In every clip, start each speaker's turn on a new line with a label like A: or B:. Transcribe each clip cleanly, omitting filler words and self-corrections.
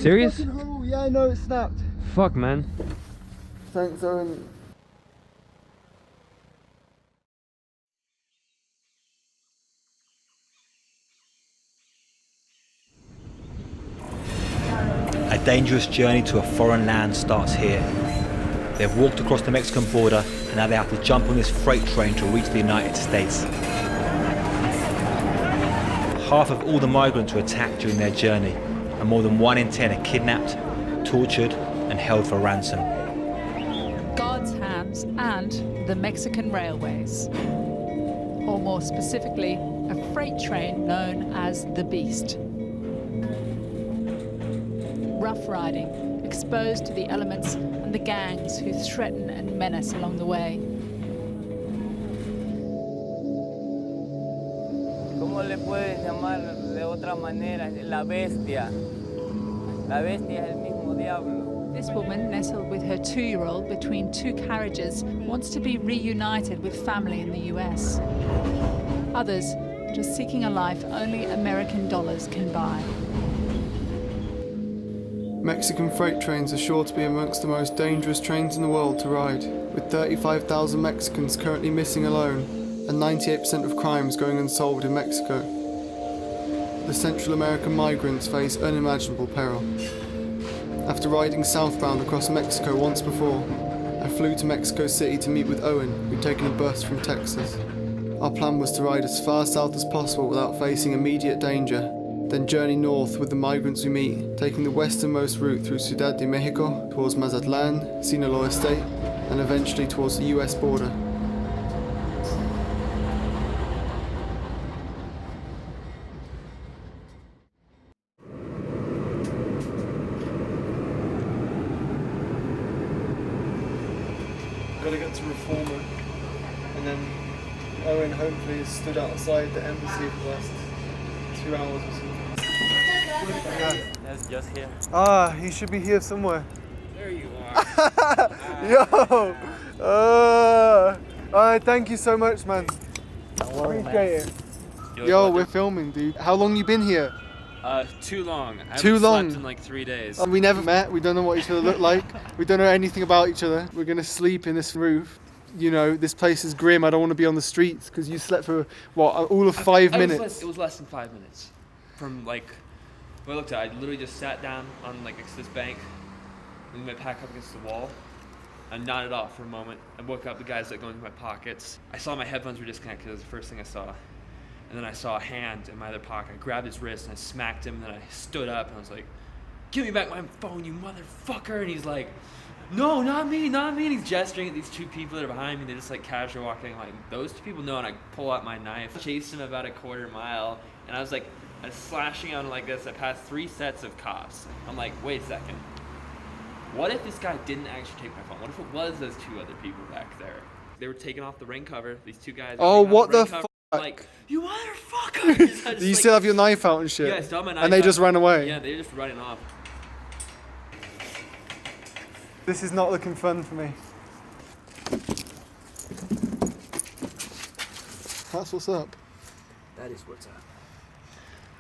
A: serious?
B: Yeah, no, it snapped.
A: Fuck, man.
B: Thanks, Owen.
C: A dangerous journey to a foreign land starts here. They've walked across the Mexican border and now they have to jump on this freight train to reach the United States. Half of all the migrants were attacked during their journey, and more than 1 in 10 are kidnapped, tortured, and held for ransom.
D: God's hands and the Mexican railways, or more specifically, a freight train known as the Beast. Rough riding, exposed to the elements and the gangs who threaten and menace along the way.
E: ¿Cómo le puedes llamar de otra manera? La Bestia. La Bestia es el mismo diablo.
D: This woman, nestled with her 2-year-old between 2 carriages, wants to be reunited with family in the US. Others, just seeking a life only American dollars can buy.
B: Mexican freight trains are sure to be amongst the most dangerous trains in the world to ride, with 35,000 Mexicans currently missing alone, and 98% of crimes going unsolved in Mexico. The Central American migrants face unimaginable peril. After riding southbound across Mexico once before, I flew to Mexico City to meet with Owen, who'd taken a bus from Texas. Our plan was to ride as far south as possible without facing immediate danger, then journey north with the migrants we meet, taking the westernmost route through Ciudad de Mexico, towards Mazatlan, Sinaloa State, and eventually towards the US border. Gotta get to Reformer, and then Owen hopefully has stood outside the embassy for the last 2 hours or something.
E: That's just here.
B: Ah, he should be here somewhere.
E: There you are.
B: Yo! Alright, thank you so much, man. Appreciate it. Yo, we're filming, dude. How long you been here?
F: Too long. I
B: Too
F: haven't
B: long?
F: slept in like 3 days.
B: We never met, we don't know what each other look like. We don't know anything about each other. We're gonna sleep in this roof. You know, this place is grim, I don't want to be on the streets, because you slept for, what, all of 5 minutes?
F: It was less than 5 minutes. From like, when I looked at it, I literally just sat down on like this bank, leaned my pack up against the wall, and nodded off for a moment. I woke up, the guys like going through my pockets. I saw my headphones were disconnected, that was the first thing I saw. And then I saw a hand in my other pocket. I grabbed his wrist and I smacked him, and then I stood up and I was like, "Give me back my phone, you motherfucker!" And he's like, "No, not me, not me." And he's gesturing at these 2 people that are behind me. They're just like casually walking, like, "Those 2 people know." And I pull out my knife, chased him about a quarter mile, and I was slashing on like this. I passed 3 sets of cops. I'm like, wait a second. What if this guy didn't actually take my phone? What if it was those 2 other people back there? They were taking off the ring cover. These 2 guys.
B: Oh, what the fuck?
F: Like, "You motherfucker!"
B: Do you still have your knife out and shit?
F: Yeah, I still have my knife
B: and they
F: out.
B: just ran away?
F: Yeah, they were just running off.
B: This is not looking fun for me. That's what's up.
F: That is what's up.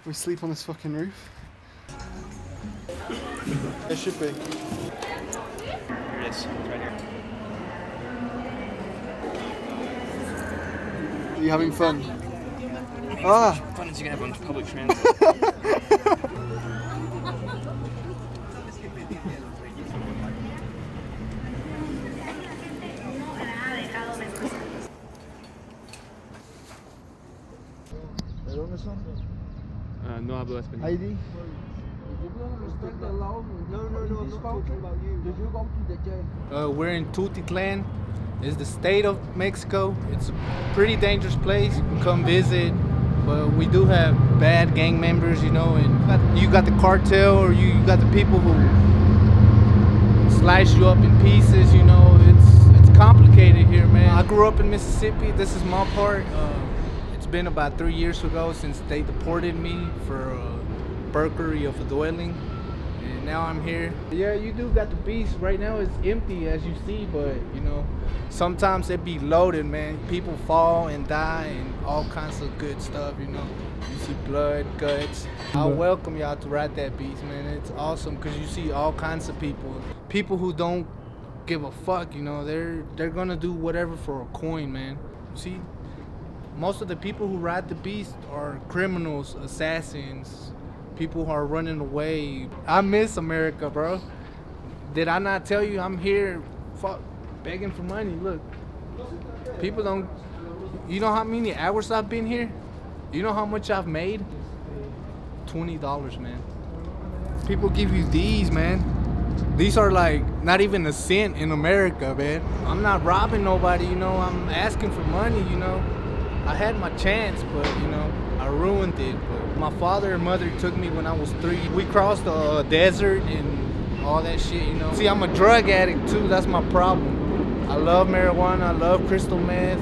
B: We sleep on this fucking roof? It should be.
F: Here it is. It's right here.
B: Are you having fun? Ah!
F: Fun as you can have on public transit.
B: ¿De dónde son?
F: No hablo español.
B: ID?
G: We're in Tren. It's the state of Mexico. It's a pretty dangerous place. You can come visit, but we do have bad gang members, you know, and you got the cartel, or you got the people who slice you up in pieces, you know. It's complicated here, man. I grew up in Mississippi. This is my part. It's been about 3 years ago since they deported me for burglary of a dwelling. and now I'm here. Yeah, you do got the beast. Right now it's empty as you see, but you know, sometimes it be loaded, man. People fall and die and all kinds of good stuff, you know. You see blood, guts. I welcome y'all to ride that beast, man. It's awesome because you see all kinds of people. People who don't give a fuck, you know. They're gonna do whatever for a coin, man. You see, most of the people who ride the beast are criminals, assassins, people who are running away. I miss America, bro. Did I not tell you I'm here begging for money? Look, people don't, you know how many hours I've been here? You know how much I've made? $20, man. People give you these, man. These are like not even a cent in America, man. I'm not robbing nobody, you know. I'm asking for money, you know. I had my chance, but you know, I ruined it. But my father and mother took me when I was 3. We crossed the desert and all that shit, you know. See, I'm a drug addict too, that's my problem. I love marijuana, I love crystal meth.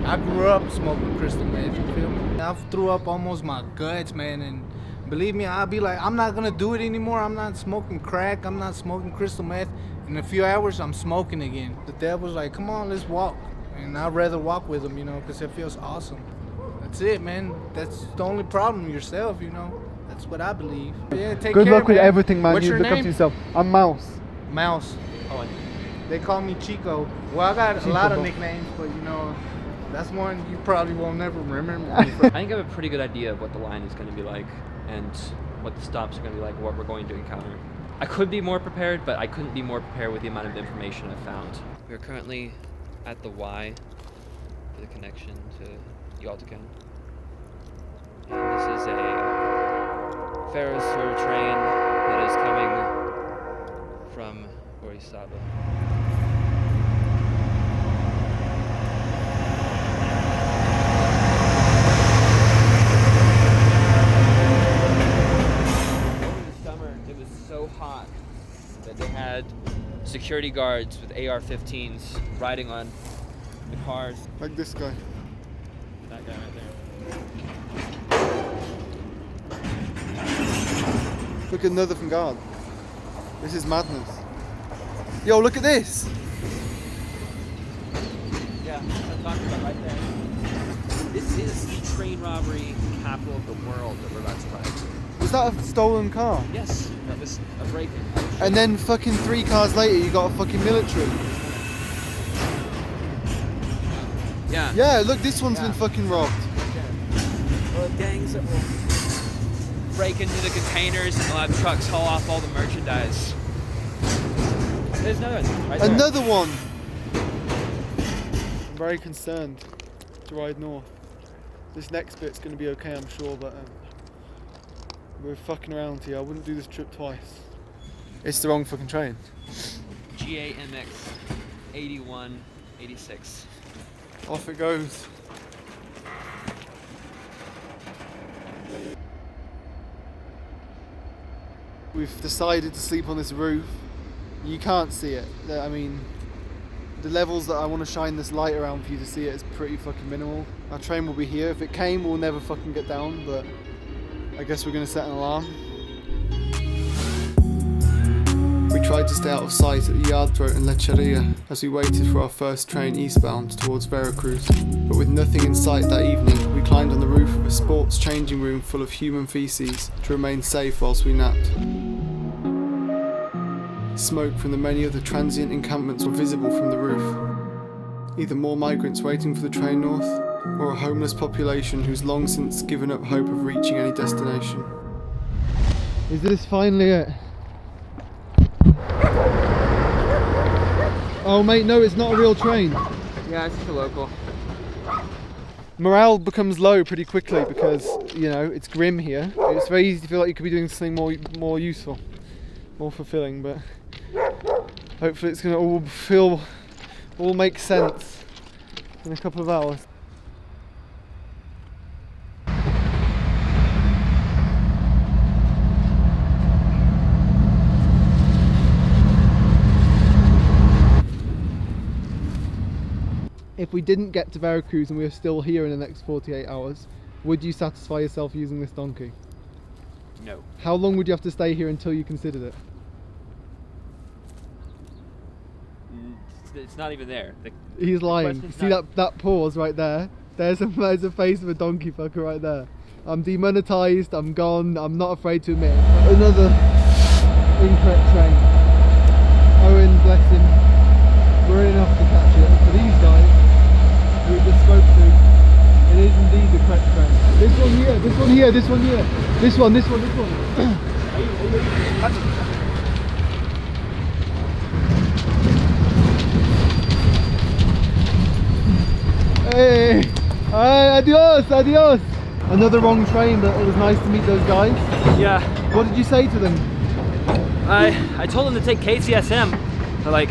G: I grew up smoking crystal meth, you feel me? I threw up almost my guts, man, and believe me, I'll be like, I'm not gonna do it anymore. I'm not smoking crack, I'm not smoking crystal meth. In a few hours, I'm smoking again. The devil's like, come on, let's walk. And I'd rather walk with him, you know, because it feels awesome. That's it, man. That's the only problem, yourself, you know. That's what I believe. Yeah, take
B: Good
G: care,
B: luck with
G: man.
B: everything, man.
G: What's
B: You
G: your
B: look up
G: name?
B: to yourself. I'm Mouse.
G: Mouse. Oh, they call me Chico. Well, I got a lot of nicknames, but you know, that's one you probably won't never remember me from.
A: I think I have a pretty good idea of what the line is going to be like and what the stops are going to be like, what we're going to encounter. I could be more prepared, but I couldn't be more prepared with the amount of information I found. We're currently at the Y for the connection to Yucatan. And this is a Ferris sort of train that is coming from Orizaba. Hot that they had security guards with AR-15s riding on the cars.
B: Like this guy.
A: That guy right there.
B: Look at another from guard. This is madness. Yo, look at this.
A: Yeah, I'm talking about right there. This is the train robbery capital of the world that we're about to ride to.
B: Was that a stolen car?
A: Yes, that was a break-in.
B: And then fucking 3 cars later, you got a fucking military.
A: Yeah.
B: Yeah, look, this one's been fucking robbed.
A: Well, gangs that will break into the containers and they'll have trucks haul off all the merchandise. There's another one right there.
B: Another one. I'm very concerned to ride north. This next bit's gonna be okay, I'm sure, but we're fucking around here. I wouldn't do this trip twice. It's the wrong fucking train.
A: GAMX 8186.
B: Off it goes. We've decided to sleep on this roof. You can't see it. I mean, the levels that I want to shine this light around for you to see it is pretty fucking minimal. Our train will be here. If it came, we'll never fucking get down, but I guess we're gonna set an alarm. We tried to stay out of sight at the yard throat in Lecheria as we waited for our first train eastbound towards Veracruz. But with nothing in sight that evening, we climbed on the roof of a sports changing room full of human feces to remain safe whilst we napped. Smoke from the many other transient encampments were visible from the roof. Either more migrants waiting for the train north, or a homeless population who's long since given up hope of reaching any destination. Is this finally it? Oh mate, no, it's not a real train.
A: Yeah, it's just a local.
B: Morale becomes low pretty quickly because, you know, it's grim here. It's very easy to feel like you could be doing something more useful, more fulfilling, but hopefully it's gonna all make sense in a couple of hours. If we didn't get to Veracruz and we were still here in the next 48 hours, would you satisfy yourself using this donkey?
A: No.
B: How long would you have to stay here until you considered it?
A: It's not even there.
B: He's lying.
A: question's
B: See
A: not-
B: that pause right there? There's a face of a donkey fucker right there. I'm demonetized, I'm gone, I'm not afraid to admit it. Another incorrect train. Owen, bless him, we're in enough to catch it. For these guys, who we just spoke to, it is indeed the correct train. This one here, this one here, this one here. This one. Hey! Hi, adios! Another wrong train, but it was nice to meet those guys.
A: Yeah.
B: What did you say to them?
A: I told them to take KCSM. They're like,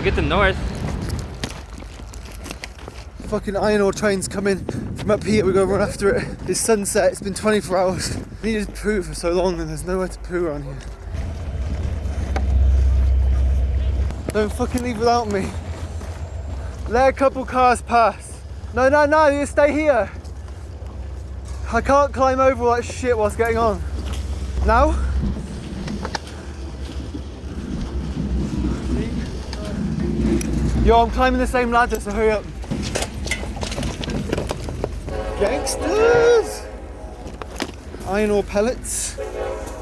A: get them north.
B: Fucking iron ore trains come in from up here, we go run after it. It's sunset, it's been 24 hours. We needed to poo for so long and there's nowhere to poo around here. Don't fucking leave without me. Let a couple cars pass. No, you stay here. I can't climb over all that shit whilst getting on. Now? Yo, I'm climbing the same ladder, so hurry up. Gangsters! Iron ore pellets.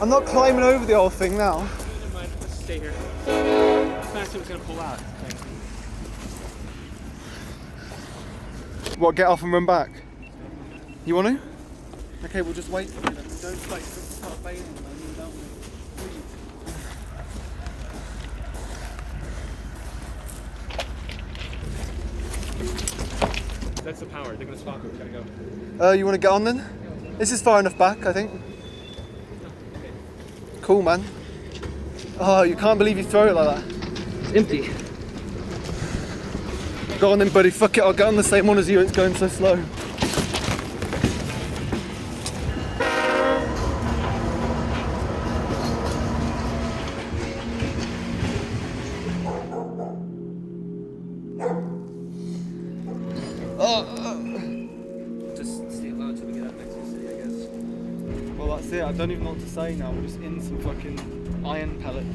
B: I'm not climbing over the whole thing now.
A: Never mind, let's stay here. How fast it was gonna pull out.
B: What, get off and run back? You want to? Okay, we'll just wait for you then. Don't like start bailing without me.
A: That's the power. They're gonna stop it. We gotta go.
B: You want to get on then? This is far enough back, I think. Cool, man. Oh, you can't believe you throw it like that.
A: It's empty.
B: Go on then, buddy. Fuck it, I'll get on the same one as you. It's going so slow.
A: Just stay low until we get up next to the city, I guess.
B: Well, that's it. I don't even know what to say now. We're just in some fucking iron pellets.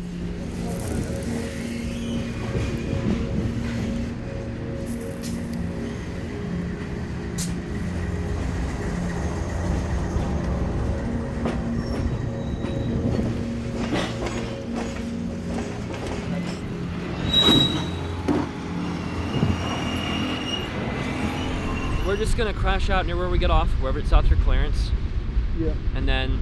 A: We're just gonna crash out near where we get off, wherever it stops for clearance,
B: Yeah.
A: and then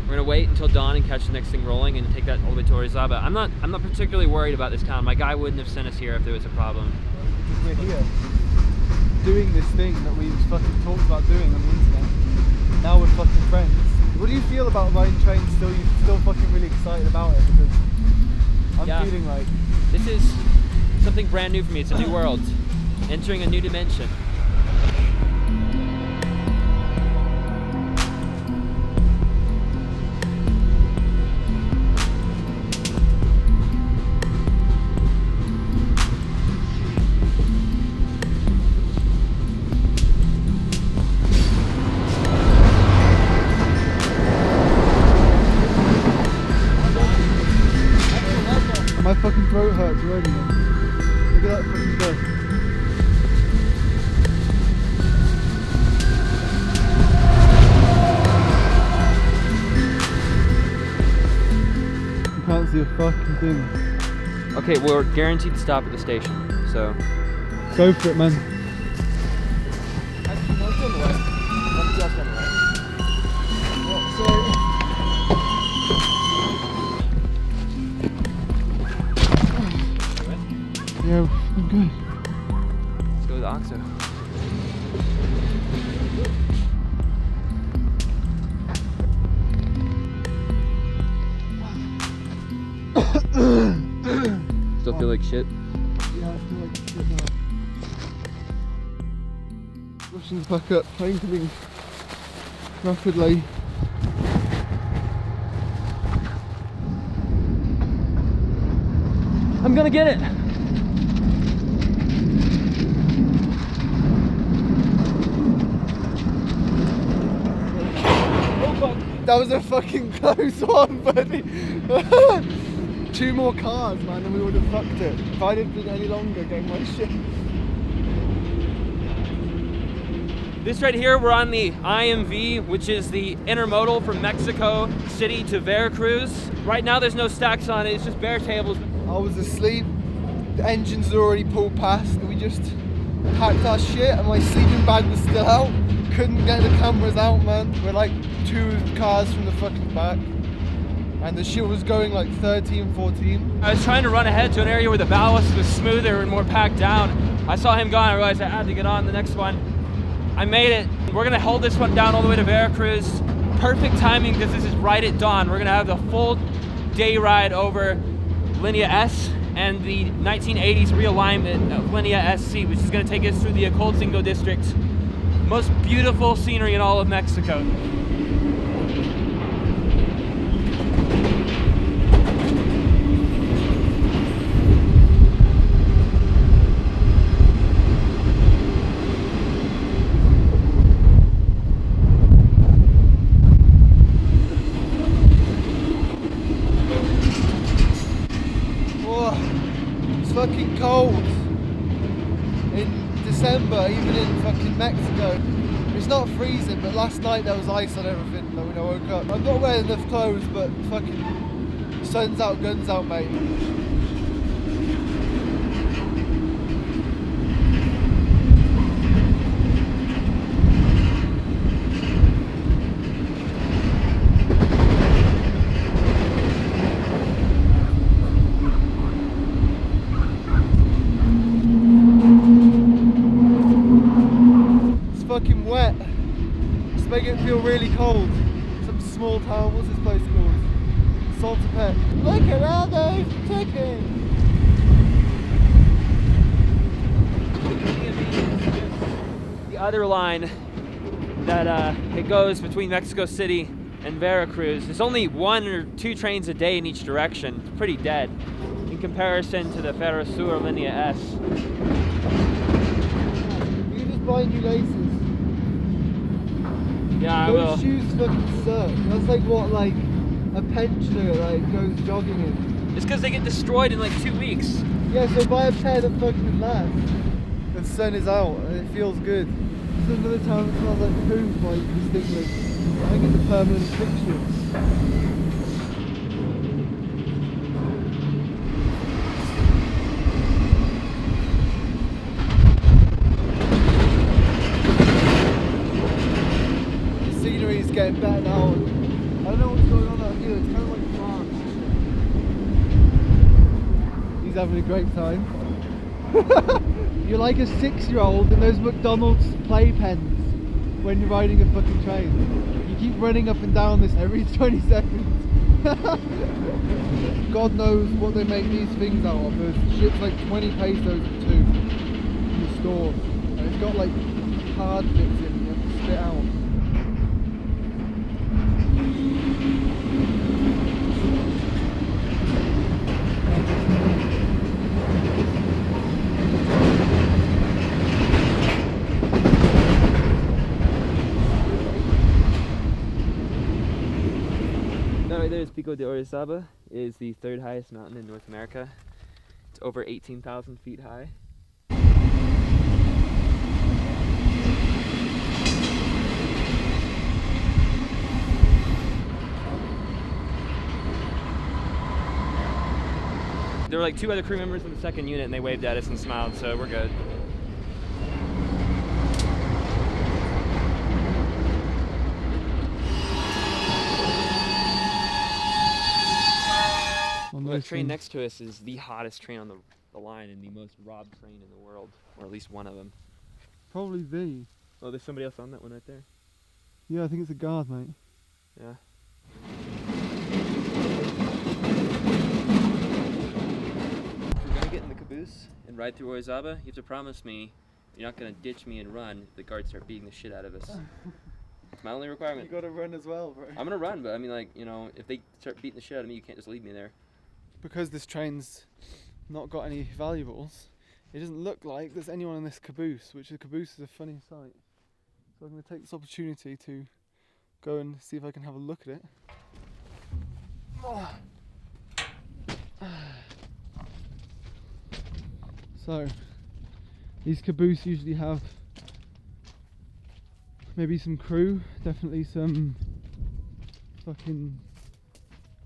A: we're gonna wait until dawn and catch the next thing rolling and take that all the way to Orizaba. I'm not particularly worried about this town. My guy wouldn't have sent us here if there was a problem.
B: Because we're here doing this thing that we've fucking talked about doing on the internet. Now we're fucking friends. What do you feel about riding trains still? You're still fucking really excited about it? Because I'm
A: Yeah.
B: feeling like
A: This is something brand new for me. It's a new world, entering a new dimension.
B: my fucking throat hurts already, man. Look at that fucking dust. You can't see a fucking thing.
A: Okay, we're guaranteed to stop at the station, so.
B: Go for it, man.
A: Actually, no, it's on the way. Nothing else on the way.
B: Yeah, I'm good.
A: Let's go with Oxo. Still feel like shit?
B: Yeah, I feel like shit now. Russians back up, plane coming rapidly.
A: I'm gonna get it! Oh fuck!
B: that was a fucking close one, buddy. 2 more cars, man, and we would have fucked it. If I didn't been any longer getting my shit.
A: This right here, we're on the IMV, which is the intermodal from Mexico City to Veracruz. Right now there's no stacks on it, it's just bare tables.
B: I was asleep, the engines had already pulled past, and we just packed our shit, and my sleeping bag was still out. Couldn't get the cameras out, man. We're like 2 cars from the fucking back. And the shit was going like 13, 14.
A: I was trying to run ahead to an area where the ballast was smoother and more packed down. I saw him gone, I realized I had to get on the next one. I made it. We're gonna hold this one down all the way to Veracruz. Perfect timing because this is right at dawn. We're gonna have the full day ride over Linea S and the 1980s realignment of Linea SC, which is gonna take us through the Acolcingo district. Most beautiful scenery in all of Mexico.
B: Fucking cold in December, even in fucking Mexico. It's not freezing, but last night there was ice on everything when I woke up. I'm not wearing enough clothes, but fucking sun's out, guns out, mate. Fucking wet. Just make it feel really cold. Some small town, what's this place called? Saltapet. Look at all those chickens!
A: The other line that it goes between Mexico City and Veracruz. There's only 1 or 2 trains a day in each direction. It's pretty dead in comparison to the Ferrosur Linea S.
B: You can just buy new laces.
A: Yeah, I will.
B: Those shoes fucking suck. That's like what, like a pensioner like goes jogging in.
A: It's because they get destroyed in like 2 weeks.
B: Yeah, so buy a pair that fucking lasts. The sun is out and it feels good. There's another town that smells like poop, like distinctly. I think it's a permanent fixture. Getting better now. I don't know what's going on out here, it's kind of like France. He's having a great time. You're like a 6-year-old in those McDonald's playpens when you're riding a fucking train. You keep running up and down this every 20 seconds. God knows what they make these things out of. There's shit's like 20 pesos for 2 in the store. And it's got like hard bits in it you have to spit out.
A: Right there is Pico de Orizaba. It is the 3rd highest mountain in North America. It's over 18,000 feet high. There were like 2 other crew members in the 2nd unit and they waved at us and smiled, so we're good. The train next to us is the hottest train on the line and the most robbed train in the world, or at least one of them.
B: Probably the.
A: Oh, there's somebody else on that one right there.
B: Yeah, I think it's a guard, mate.
A: Yeah. If we're gonna get in the caboose and ride through Orizaba, you have to promise me you're not gonna ditch me and run if the guards start beating the shit out of us. It's my only requirement.
B: You gotta run as well, bro.
A: I'm gonna run, but I mean, like, you know, if they start beating the shit out of me, you can't just leave me there.
B: Because this train's not got any valuables, it doesn't look like there's anyone in this caboose, which the caboose is a funny sight. So I'm going to take this opportunity to go and see if I can have a look at it. So, these cabooses usually have maybe some crew, definitely some fucking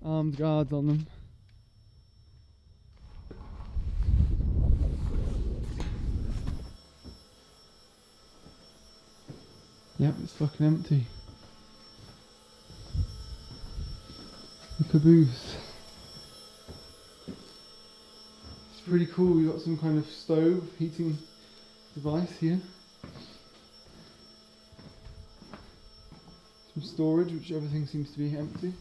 B: armed guards on them. Yep, it's fucking empty. The caboose. It's pretty cool, we got some kind of stove, heating device here. Some storage, which everything seems to be empty.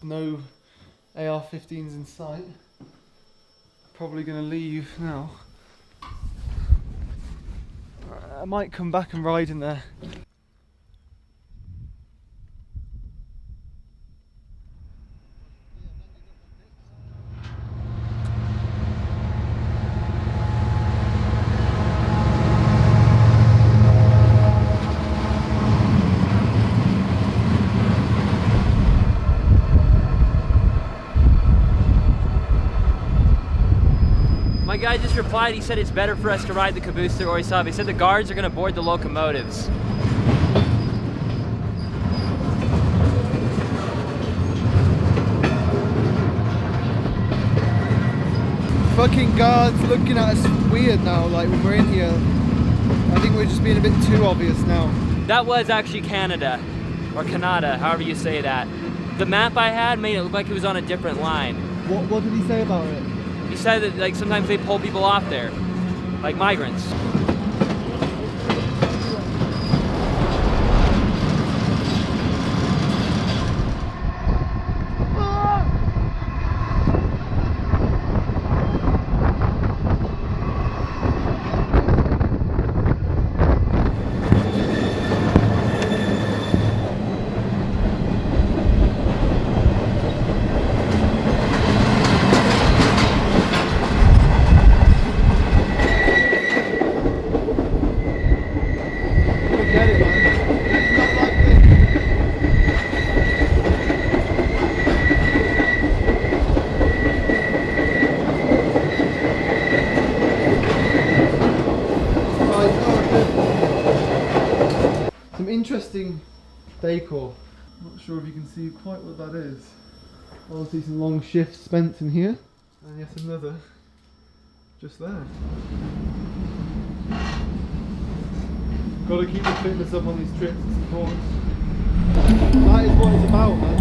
B: No AR-15s in sight. Probably gonna leave now. I might come back and ride in there.
A: My guy just replied, he said it's better for us to ride the caboose through Atop. He said the guards are gonna board the locomotives.
B: Fucking guards looking at us weird now, like when we're in here. I think we're just being a bit too obvious now.
A: That was actually Canada, or Canada, however you say that. The map I had made it look like it was on a different line.
B: What did he say about it?
A: He said that like sometimes they pull people off there, like migrants.
B: Interesting decor. Not sure if you can see quite what that is. Obviously some long shifts spent in here. And yet another just there. Gotta keep the fitness up on these trips, it's important. That is what it's about, man.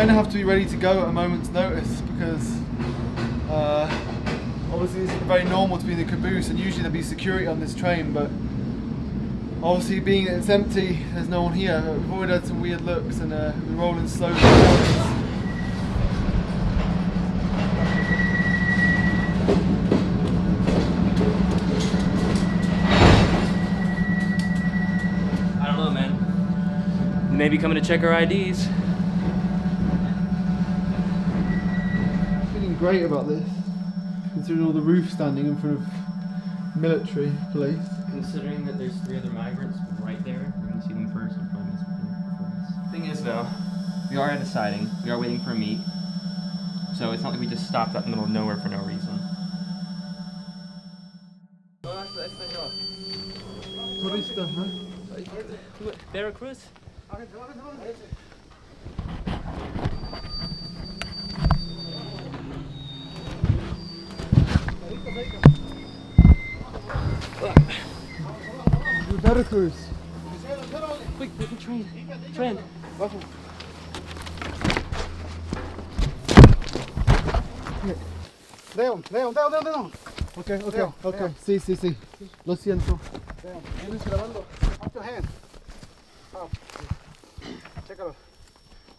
B: Have to be ready to go at a moment's notice because obviously it's very normal to be in the caboose and usually there'll be security on this train, but obviously being that it's empty, there's no one here. We've already had some weird looks and we're rolling slowly.
A: I don't know, man. Maybe coming to check our IDs.
B: Great about this, considering all the roof standing in front of military police.
A: Considering that there's 3 other migrants right there. We're gonna see them first and probably miss before us. Thing is though, we are at a siding. We are waiting for a meet. So it's not like we just stopped out in the middle of nowhere for no reason.
B: Turista, huh?
A: Veracruz?
B: Veracruz.
A: Quick, there's a train. Tren.
B: Leon. Okay. Sí. Lo siento.
G: ¿Vienes grabando? Up your hand. Up. Chécalo.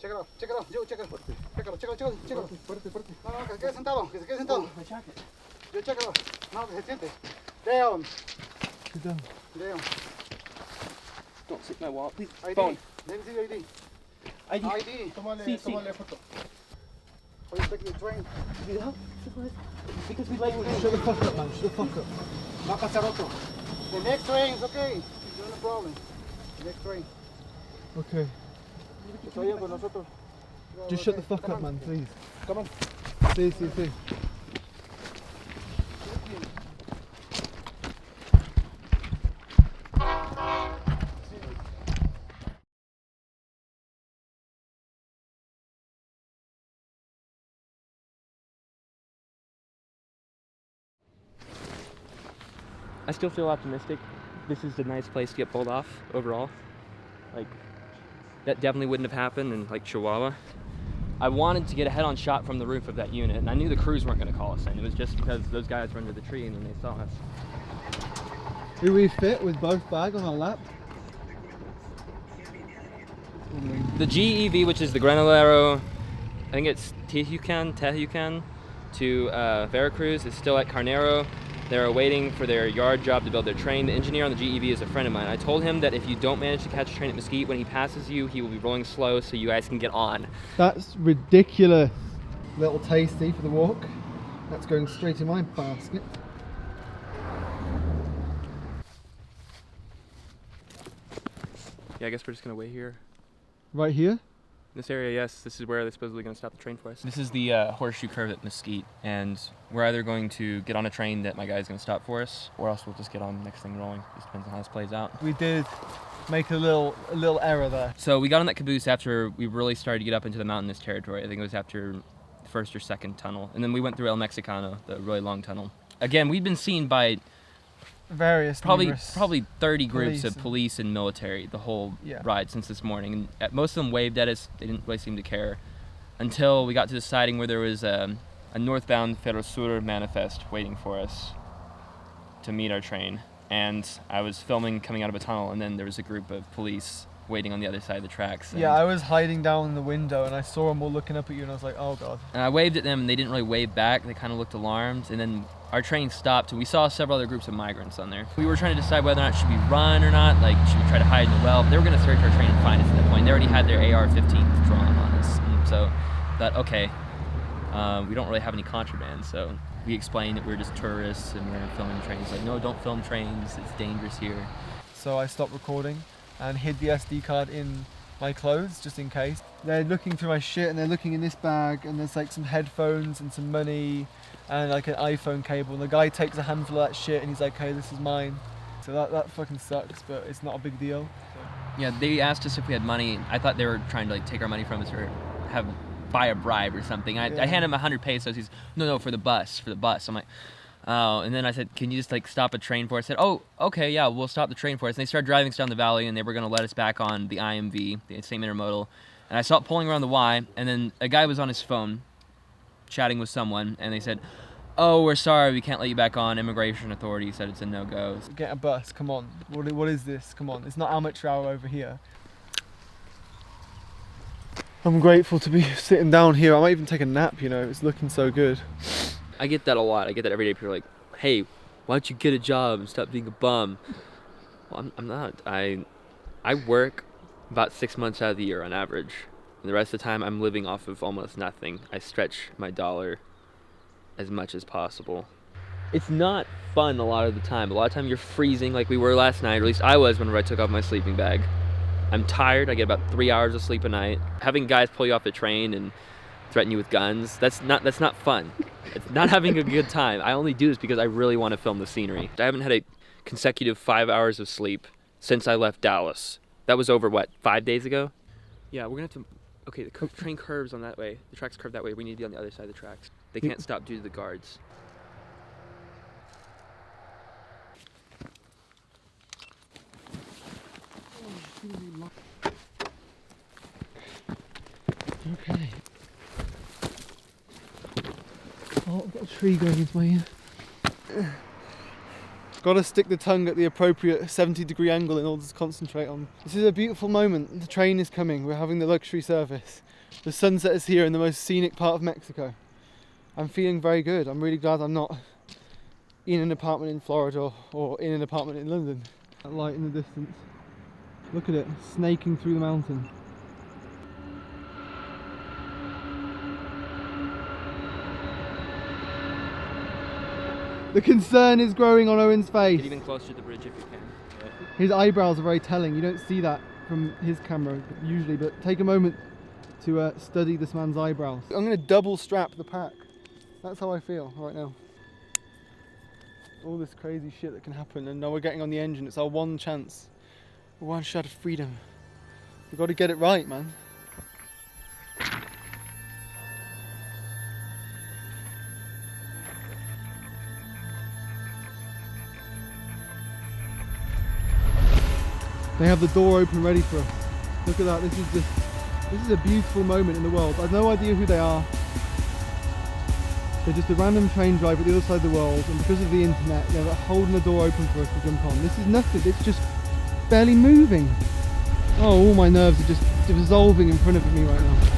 G: Yo, chécalo. Chécalo. Fuerte. No, que se quede sentado. Yo, chécalo. No, que se siente. Leon.
B: Sit down.
G: Leon.
A: Don't sit my wallet, please.
G: ID.
A: Phone.
G: Let me see your ID. ID. Tómale foto. Are you taking the train?
A: Because we like
B: Shut the fuck up, man. Shut the fuck up.
G: Va a pasar otro. The next train is okay. No problem. The next train.
B: Okay.
G: Estoy con nosotros.
B: Just shut the fuck up, man, please.
G: Come on.
B: Sí.
A: I still feel optimistic. This is a nice place to get pulled off overall. Like, that definitely wouldn't have happened in like Chihuahua. I wanted to get a head-on shot from the roof of that unit, and I knew the crews weren't going to call us in. It was just because those guys were under the tree and then they saw us.
B: Do we fit with both bags on our lap?
A: The GEV, which is the Granolero, I think it's Tehucan to Veracruz, is still at Carnero. They're waiting for their yard job to build their train. The engineer on the GEV is a friend of mine. I told him that if you don't manage to catch a train at Mesquite, when he passes you, he will be rolling slow so you guys can get on.
B: That's ridiculous. Little tasty for the walk. That's going straight in my basket.
A: Yeah, I guess we're just gonna wait here.
B: Right here?
A: This area, yes, this is where they're supposedly going to stop the train for us. This is the horseshoe curve at Mesquite, and we're either going to get on a train that my guy's going to stop for us, or else we'll just get on the next thing rolling. Just depends on how this plays out.
B: We did make a little error there.
A: So we got on that caboose after we really started to get up into the mountainous territory. I think it was after the first or second tunnel, and then we went through El Mexicano, the really long tunnel. Again, we've been seen by probably 30 groups of police and military the whole ride since this morning, and most of them waved at us. They didn't really seem to care until we got to the siding where there was a northbound Ferrosur manifest waiting for us to meet our train, and I was filming coming out of a tunnel, and then there was a group of police waiting on the other side of the tracks.
B: Yeah, I was hiding down in the window and I saw them all looking up at you and I was like, oh god.
A: And I waved at them and they didn't really wave back. They kind of looked alarmed, and then our train stopped and we saw several other groups of migrants on there. We were trying to decide whether or not should we run or not, like should we try to hide in the well. They were going to search our train and find us at that point. They already had their AR-15s drawn on us, and so thought, okay, we don't really have any contraband, so we explained that we were just tourists and we were filming trains. Like, no, don't film trains, it's dangerous here.
B: So I stopped recording and hid the SD card in my clothes just in case. They're looking through my shit and they're looking in this bag, and there's like some headphones and some money and like an iPhone cable, and the guy takes a handful of that shit and he's like, hey, this is mine. So that fucking sucks, but it's not a big deal.
A: Yeah, they asked us if we had money. I thought they were trying to like take our money from us or buy a bribe or something. I handed him 100 pesos. He's, no, for the bus. I'm like, oh, and then I said, can you just like stop a train for us? I said, oh, okay, yeah, we'll stop the train for us. And they started driving us down the valley, and they were gonna let us back on the IMV, the same intermodal. And I saw it pulling around the Y, and then a guy was on his phone chatting with someone, and they said, oh, we're sorry, we can't let you back on. Immigration authority said it's a no-go.
B: Get a bus, come on. What is this? Come on, it's not amateur hour over here. I'm grateful to be sitting down here. I might even take a nap, you know, it's looking so good.
A: I get that a lot. I get that every day. People are like, hey, why don't you get a job and stop being a bum? Well, I'm not. I work about 6 months out of the year on average. And the rest of the time, I'm living off of almost nothing. I stretch my dollar as much as possible. It's not fun a lot of the time. A lot of time you're freezing like we were last night, or at least I was whenever I took off my sleeping bag. I'm tired. I get about 3 hours of sleep a night. Having guys pull you off the train and threaten you with guns, that's not fun. It's not having a good time. I only do this because I really want to film the scenery. I haven't had a consecutive 5 hours of sleep since I left Dallas. That was over, what, 5 days ago? Yeah, we're gonna have to, okay, the train curves on that way. The tracks curve that way. We need to be on the other side of the tracks. They can't stop due to the guards.
B: Okay. Oh, I've got a tree going into my ear. Gotta stick the tongue at the appropriate 70-degree angle in order to concentrate on. This is a beautiful moment. The train is coming. We're having the luxury service. The sunset is here in the most scenic part of Mexico. I'm feeling very good. I'm really glad I'm not in an apartment in Florida or in an apartment in London. That light in the distance. Look at it, snaking through the mountain. The concern is growing on Owen's face.
A: Get even closer to the bridge if you can. Yeah.
B: His eyebrows are very telling. You don't see that from his camera usually, but take a moment to study this man's eyebrows. I'm going to double strap the pack. That's how I feel right now. All this crazy shit that can happen, and now we're getting on the engine. It's our one chance. One shot of freedom. We've got to get it right, man. They have the door open ready for us. Look at that, this is a beautiful moment in the world. I have no idea who they are. They're just a random train driver at the other side of the world, and because of the internet, they're holding the door open for us to jump on. This is nothing, it's just barely moving. Oh, all my nerves are just dissolving in front of me right now.